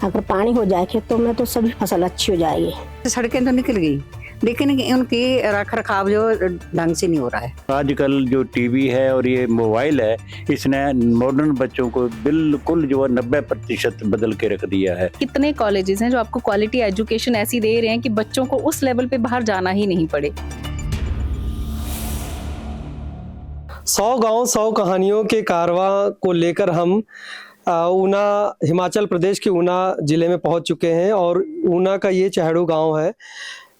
अगर पानी हो जाए खेतों में तो सभी फसल अच्छी हो जाएगी। सड़कें तो निकल गई, लेकिन उनकी रख रखाव जो ढंग से नहीं हो रहा है। आजकल जो टीवी है और ये मोबाइल है, इसने मॉडर्न बच्चों को बिल्कुल जो है 90% बदल के रख दिया है। कितने कॉलेजेस हैं जो आपको क्वालिटी एजुकेशन ऐसी दे रहे हैं कि बच्चों को उस लेवल पे बाहर जाना ही नहीं पड़े। 100 गांव 100 कहानियों के कारवां को लेकर हम ऊना, हिमाचल प्रदेश के ऊना जिले में पहुंच चुके हैं और ऊना का ये चहेड़ू गांव है।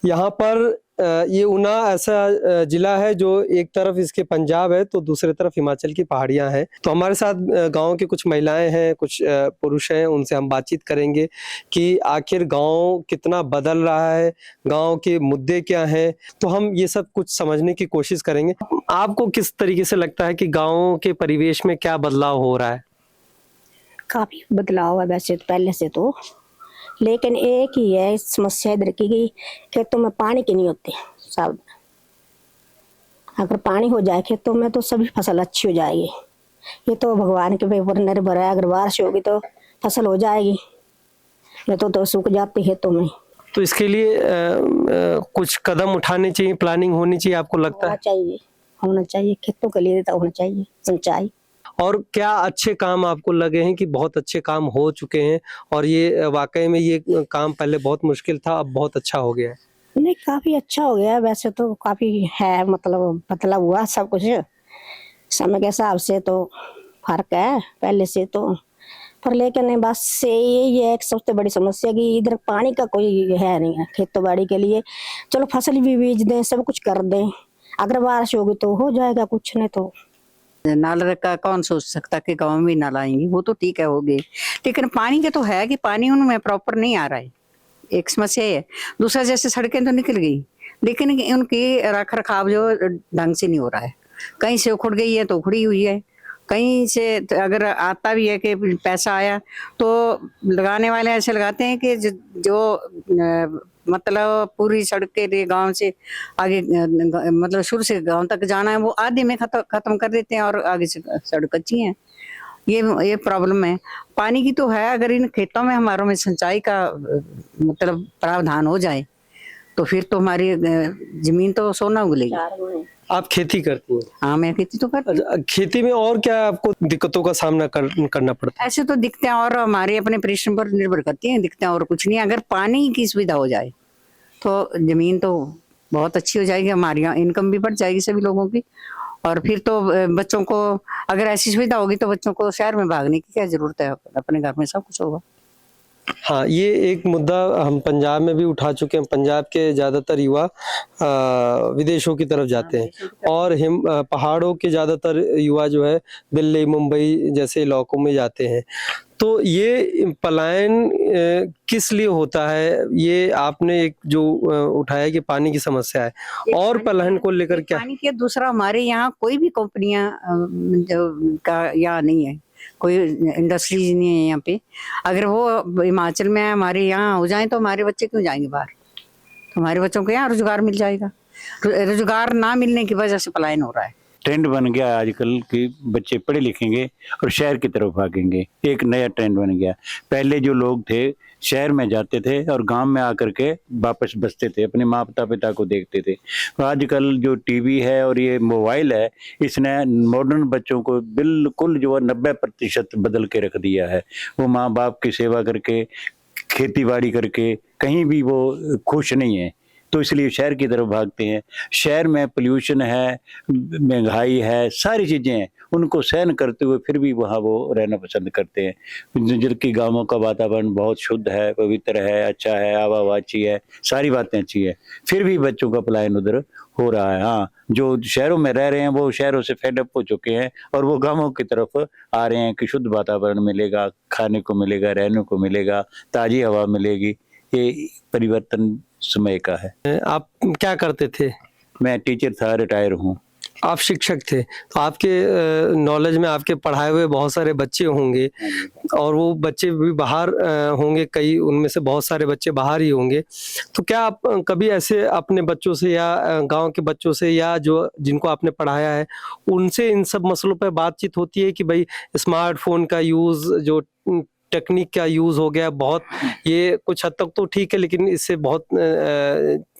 यहाँ पर ये ऊना ऐसा जिला है जो एक तरफ इसके पंजाब है तो दूसरे तरफ हिमाचल की पहाड़ियाँ हैं। तो हमारे साथ गांव की कुछ महिलाएं हैं, कुछ पुरुष हैं, उनसे हम बातचीत करेंगे कि आखिर गांव कितना बदल रहा है, गांव के मुद्दे क्या हैं। तो हम ये सब कुछ समझने की कोशिश करेंगे। आपको किस तरीके से लगता है कि गाँव के परिवेश में क्या बदलाव हो रहा है? काफी बदलाव है वैसे तो पहले से तो, लेकिन एक ही है समस्या इधर की खेतों में पानी की नहीं होती सब। अगर पानी हो जाए खेतों में तो सभी फसल अच्छी हो जाएगी। ये तो भगवान के ऊपर निर्भर है, अगर बारिश होगी तो फसल हो जाएगी, नहीं तो सूख जाती खेतों में। तो इसके लिए कुछ कदम उठाने चाहिए, प्लानिंग होनी चाहिए, आपको लगता है? होना चाहिए खेतों के लिए तो होना चाहिए सिंचाई। और क्या अच्छे काम आपको लगे हैं कि बहुत अच्छे काम हो चुके हैं और ये वाकई में ये काम पहले बहुत मुश्किल था, अब बहुत अच्छा हो गया है? नहीं, काफी अच्छा हो गया वैसे तो, काफी है मतलब बदलाव हुआ सब कुछ समय के हिसाब से, तो फर्क है पहले से तो। पर लेकिन बस यही है एक सबसे बड़ी समस्या कि इधर पानी का कोई है नहीं है खेती बाड़ी के लिए। चलो फसल भी बीज दें, सब कुछ कर दें, अगर बारिश होगी तो हो जाएगा, कुछ नहीं तो। नाला का कौन सोच सकता कि गांव में नाला आएंगे, वो तो ठीक है हो गए, लेकिन पानी के तो है कि पानी उनमें प्रॉपर नहीं आ रहा है, एक समस्या है। दूसरा जैसे सड़कें तो निकल गई, लेकिन उनकी रख रखाव जो ढंग से नहीं हो रहा है। कहीं से उखड़ गई है तो उखड़ी हुई है, कहीं से अगर आता भी है कि पैसा आया तो लगाने वाले ऐसे लगाते हैं कि जो मतलब पूरी सड़क के लिए गांव से आगे मतलब शुरू से गांव तक जाना है वो आधे में खत्म कर देते हैं और आगे से सड़क अच्छी है। ये प्रॉब्लम है पानी की तो है। अगर इन खेतों में हमारों में सिंचाई का मतलब प्रावधान हो जाए तो फिर तो हमारी जमीन तो सोना उगलेगी। आप खेती करती हैं? हाँ, मैं खेती तो करती हूँ। खेती में और क्या आपको दिक्कतों का सामना करना पड़ता है? ऐसे तो दिखते हैं और हमारे अपने परिश्रम पर निर्भर करती हैं, दिखते हैं और कुछ नहीं। अगर पानी की सुविधा हो जाए तो जमीन तो बहुत अच्छी हो जाएगी, हमारी इनकम भी बढ़ जाएगी सभी लोगों की। और फिर तो बच्चों को अगर ऐसी सुविधा होगी तो बच्चों को शहर में भागने की क्या जरूरत है, अपने घर में सब कुछ होगा। हाँ, ये एक मुद्दा हम पंजाब में भी उठा चुके हैं। पंजाब के ज्यादातर युवा विदेशों की तरफ जाते हैं और पहाड़ों के ज्यादातर युवा जो है दिल्ली, मुंबई जैसे इलाकों में जाते हैं। तो ये पलायन किस लिए होता है? ये आपने एक जो उठाया कि पानी की समस्या है, और पलायन को लेकर क्या? पानी के दूसरा हमारे यहाँ कोई भी कंपनियां का यहाँ नहीं है, कोई इंडस्ट्रीज नहीं है यहाँ पे। अगर वो हिमाचल में हमारे यहाँ हो जाए तो हमारे बच्चे क्यों जाएंगे बाहर? तो हमारे बच्चों को यहाँ रोजगार मिल जाएगा। रोजगार ना मिलने की वजह से पलायन हो रहा है। ट्रेंड बन गया आजकल कि बच्चे पढ़े लिखेंगे और शहर की तरफ भागेंगे। एक नया ट्रेंड बन गया। पहले जो लोग थे शहर में जाते थे और गांव में आकर के वापस बसते थे, अपने माता पिता को देखते थे। तो आजकल जो टीवी है और ये मोबाइल है, इसने मॉडर्न बच्चों को बिल्कुल जो है 90% बदल के रख दिया है। वो माँ बाप की सेवा करके, खेती बाड़ी करके कहीं भी वो खुश नहीं है, तो इसलिए शहर की तरफ भागते हैं। शहर में पोल्यूशन है, महंगाई है, सारी चीज़ें हैं, उनको सहन करते हुए फिर भी वहाँ वो रहना पसंद करते हैं। जबकि गाँवों का वातावरण बहुत शुद्ध है, पवित्र है, अच्छा है, हवा अच्छी है, सारी बातें अच्छी है, फिर भी बच्चों का पलायन उधर हो रहा है। हाँ, जो शहरों में रह रहे हैं वो शहरों से फेड अप हो चुके हैं और वो गाँवों की तरफ आ रहे हैं कि शुद्ध वातावरण मिलेगा, खाने को मिलेगा, रहने को मिलेगा, ताज़ी हवा मिलेगी। ये परिवर्तन समय का है। आप क्या करते थे? मैं टीचर था, रिटायर हूँ। आप शिक्षक थे, तो आपके नॉलेज में आपके पढ़ाए हुए बहुत सारे बच्चे होंगे और वो बच्चे भी बाहर होंगे, कई उनमें से बहुत सारे बच्चे बाहर ही होंगे। तो क्या आप कभी ऐसे अपने बच्चों से या गांव के बच्चों से या जो जिनको आपने पढ़ाया है उनसे इन सब मसलों पर बातचीत होती है कि भाई स्मार्टफोन का यूज़ जो टेक्निक का यूज हो गया बहुत, ये कुछ हद तक तो ठीक है, लेकिन इससे बहुत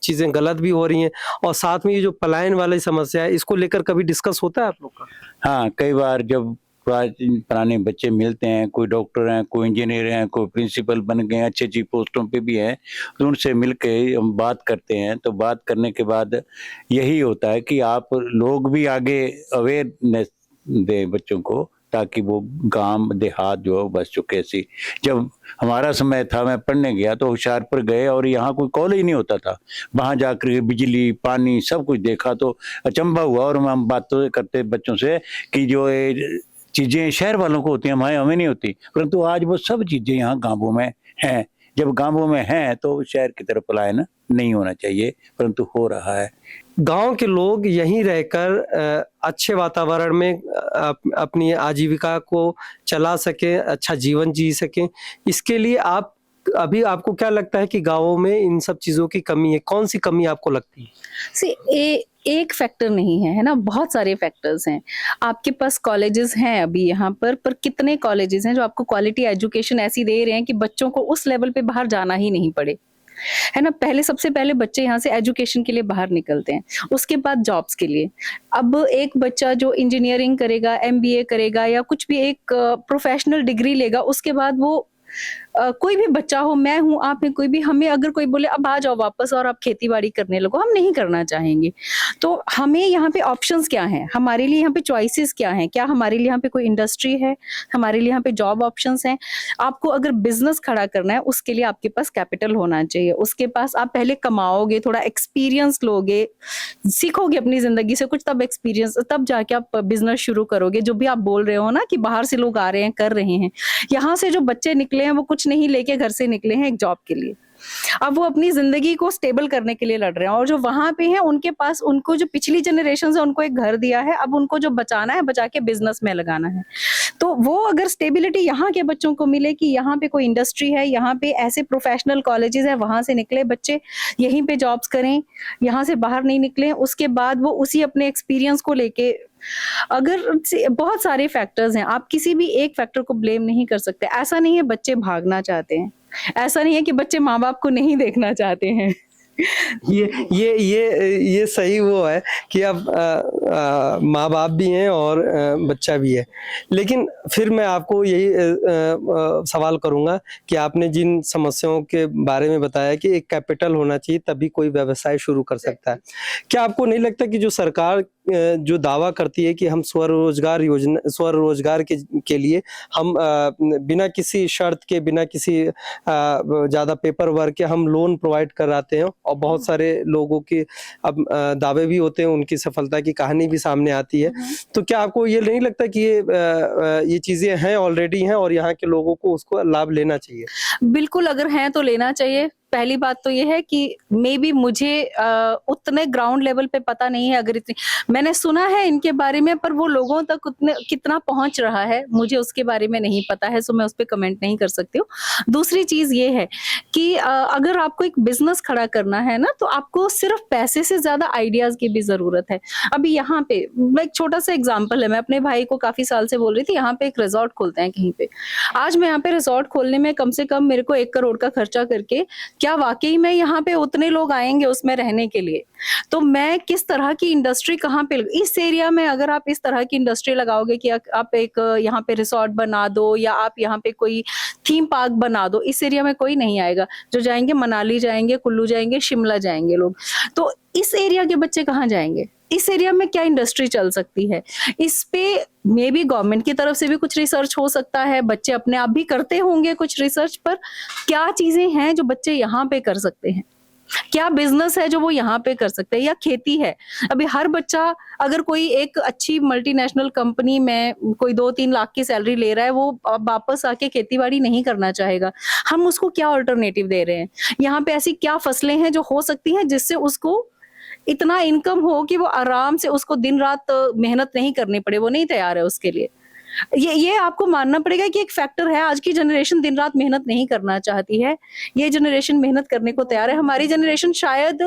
चीजें गलत भी हो रही हैं। और साथ में ये जो पलायन वाली समस्या है, इसको लेकर कभी डिस्कस होता है आप लोग का? हाँ, कई बार जब पुराने बच्चे मिलते हैं, कोई डॉक्टर हैं, कोई इंजीनियर हैं, कोई प्रिंसिपल बन गए, अच्छी अच्छी पोस्टों पे भी हैं, तो उनसे मिलके हम बात करते हैं। तो बात करने के बाद यही होता है कि आप लोग भी आगे अवेयरनेस दें बच्चों को, ताकि वो गांव देहात जो बस चुके सी। जब हमारा समय था, मैं पढ़ने गया तो होशियारपुर गए और यहाँ कोई कॉलेज नहीं होता था। वहां जाकर बिजली पानी सब कुछ देखा तो अचंभा हुआ। और हम बातें करते बच्चों से कि जो चीजें शहर वालों को होती हैं, हमें नहीं होती, परंतु आज वो सब चीजें यहाँ गांवों में हैं। जब गांवों में हैं तो शहर की तरफ पलायन नहीं होना चाहिए, परंतु हो रहा है। गांव के लोग यहीं रहकर अच्छे वातावरण में अपनी आजीविका को चला सकें, अच्छा जीवन जी सकें, इसके लिए आपको क्या लगता है कि गांवों में इन सब चीजों की कमी है? कौन सी कमी आपको लगती है? एक फैक्टर नहीं है ना, बहुत सारे फैक्टर्स हैं। आपके पास कॉलेजेस हैं अभी यहाँ पर कितने कॉलेजेस हैं जो आपको क्वालिटी एजुकेशन ऐसी दे रहे हैं कि बच्चों को उस लेवल पे बाहर जाना ही नहीं पड़े, है ना। सबसे पहले बच्चे यहाँ से एजुकेशन के लिए बाहर निकलते हैं, उसके बाद जॉब्स के लिए। अब एक बच्चा जो इंजीनियरिंग करेगा, एमबीए करेगा या कुछ भी एक प्रोफेशनल डिग्री लेगा, उसके बाद वो कोई भी बच्चा हो, मैं हूं, आप में कोई भी, हमें अगर कोई बोले अब आ जाओ वापस और आप खेती बाड़ी करने लगो, हम नहीं करना चाहेंगे। तो हमें यहाँ पे ऑप्शंस क्या हैं, हमारे लिए यहाँ पे चॉइसेस क्या हैं, क्या हमारे लिए यहाँ पे कोई इंडस्ट्री है, हमारे लिए यहाँ पे जॉब ऑप्शंस हैं। आपको अगर बिजनेस खड़ा करना है, उसके लिए आपके पास कैपिटल होना चाहिए, उसके पास आप पहले कमाओगे, थोड़ा एक्सपीरियंस लोगे, सीखोगे अपनी जिंदगी से कुछ, तब एक्सपीरियंस, तब जाके आप बिजनेस शुरू करोगे। जो भी आप बोल रहे हो ना कि बाहर से लोग आ रहे हैं, कर रहे हैं, यहाँ से जो बच्चे निकले हैं वो कुछ नहीं लेके घर से निकले हैं एक जॉब के लिए। अब वो अपनी जिंदगी को स्टेबल करने के लिए लड़ रहे हैं, और जो वहां पे हैं उनके पास, उनको जो पिछली जनरेशन है उनको एक घर दिया है, अब उनको जो बचाना है, बचा के बिजनेस में लगाना है। तो वो अगर स्टेबिलिटी यहाँ के बच्चों को मिले कि यहाँ पे कोई इंडस्ट्री है, यहाँ पे ऐसे प्रोफेशनल कॉलेजेस है, वहां से निकले बच्चे यहीं पे जॉब्स करें, यहाँ से बाहर नहीं निकले, उसके बाद वो उसी अपने एक्सपीरियंस को लेके, अगर बहुत सारे फैक्टर्स हैं, आप किसी भी एक फैक्टर को ब्लेम नहीं कर सकते। ऐसा नहीं है बच्चे भागना चाहते हैं, ऐसा नहीं है कि बच्चे माँ बाप को नहीं देखना चाहते हैं। ये सही वो है कि अब माँ बाप भी हैं और बच्चा भी है। लेकिन फिर मैं आपको यही सवाल करूंगा कि आपने जिन समस्याओं के बारे में बताया कि एक कैपिटल होना चाहिए तभी कोई व्यवसाय शुरू कर सकता है, क्या आपको नहीं लगता कि जो सरकार जो दावा करती है कि हम स्वरोजगार के लिए हम बिना किसी शर्त के, बिना किसी ज्यादा पेपर वर्क के हम लोन प्रोवाइड कराते हैं, और बहुत सारे लोगों के अब दावे भी होते हैं, उनकी सफलता की कहानी भी सामने आती है, तो क्या आपको ये नहीं लगता कि ये चीजें हैं, ऑलरेडी हैं, और यहाँ के लोगों को उसको लाभ लेना चाहिए? बिल्कुल, अगर हैं तो लेना चाहिए। पहली बात तो ये है कि मे बी मुझे उतने ग्राउंड लेवल पे पता नहीं है, अगर इतनी मैंने सुना है इनके बारे में, पर वो लोगों तक उतने कितना पहुंच रहा है मुझे उसके बारे में नहीं पता है, सो मैं उस पर कमेंट नहीं कर सकती हूँ। दूसरी चीज ये है कि अगर आपको एक बिजनेस खड़ा करना है ना, तो आपको सिर्फ पैसे से ज्यादा आइडियाज की भी जरूरत है। अभी यहाँ पे एक छोटा सा एग्जाम्पल है, मैं अपने भाई को काफी साल से बोल रही थी यहाँ पे एक रिजॉर्ट खोलते हैं कहीं पे। आज मैं यहाँ पे रिजॉर्ट खोलने में कम से कम मेरे को 1 करोड़ का खर्चा करके, क्या वाकई में यहाँ पे उतने लोग आएंगे उसमें रहने के लिए? तो मैं किस तरह की इंडस्ट्री कहाँ पे, इस एरिया में अगर आप इस तरह की इंडस्ट्री लगाओगे कि आप एक यहाँ पे रिसोर्ट बना दो या आप यहाँ पे कोई थीम पार्क बना दो, इस एरिया में कोई नहीं आएगा। जो जाएंगे मनाली जाएंगे, कुल्लू जाएंगे, शिमला जाएंगे लोग। तो इस एरिया के बच्चे कहाँ जाएंगे? इस एरिया में क्या इंडस्ट्री चल सकती है? इस पे मे बी गवर्नमेंट की तरफ से भी कुछ रिसर्च हो सकता है, बच्चे अपने आप भी करते होंगे कुछ रिसर्च, पर क्या चीजें हैं जो बच्चे यहाँ पे कर सकते हैं, क्या बिजनेस है जो वो यहाँ पे कर सकते हैं, या खेती है। अभी हर बच्चा अगर कोई एक अच्छी मल्टीनेशनल कंपनी में कोई 2-3 लाख की सैलरी ले रहा है, वो वापस आके खेतीबाड़ी नहीं करना चाहेगा। हम उसको क्या ऑल्टरनेटिव दे रहे हैं? यहाँ पे ऐसी क्या फसलें हैं जो हो सकती हैं जिससे उसको इतना इनकम हो कि वो आराम से, उसको दिन रात मेहनत नहीं करनी पड़े, वो नहीं तैयार है उसके लिए। ये आपको मानना पड़ेगा कि एक फैक्टर है। आज की जनरेशन दिन रात मेहनत नहीं करना चाहती है, ये जनरेशन मेहनत करने को तैयार है। हमारी जनरेशन शायद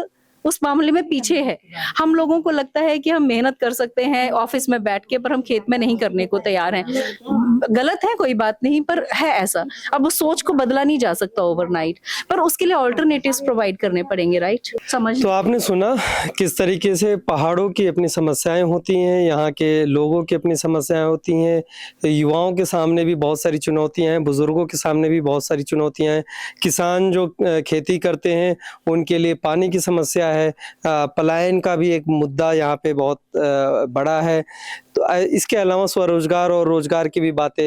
उस मामले में पीछे है। हम लोगों को लगता है कि हम मेहनत कर सकते हैं ऑफिस में बैठ के, पर हम खेत में नहीं करने को तैयार हैं। गलत है, कोई बात नहीं, पर है ऐसा। अब उस सोच को बदला नहीं जा सकता ओवरनाइट, पर उसके लिए ऑल्टरनेटिव्स प्रोवाइड करने पड़ेंगे, राइट? समझ तो आपने सुना किस तरीके से पहाड़ों की अपनी समस्याएं होती हैं, यहाँ के लोगों की अपनी समस्याएं होती हैं, युवाओं के सामने भी बहुत सारी चुनौतियां हैं, बुजुर्गों के सामने भी बहुत सारी चुनौतियां हैं, किसान जो खेती करते हैं उनके लिए पानी की समस्या है, पलायन का भी एक मुद्दा यहाँ पे बहुत बड़ा है। तो इसके अलावा स्वरोजगार और रोजगार की भी बातें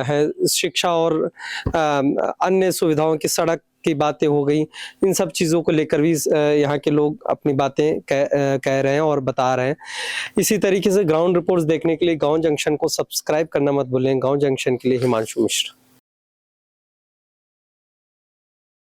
हैं, शिक्षा और अन्य सुविधाओं की, सड़क की बातें हो गई। इन सब चीज़ों को लेकर भी यहाँ के लोग अपनी बातें कह रहे हैं और बता रहे हैं। इसी तरीके से ग्राउंड रिपोर्ट्स देखने के लिए गांव जंक्शन को सब्सक्राइब करना मत भूलें। गांव जंक्शन के लिए हिमांशु मिश्र।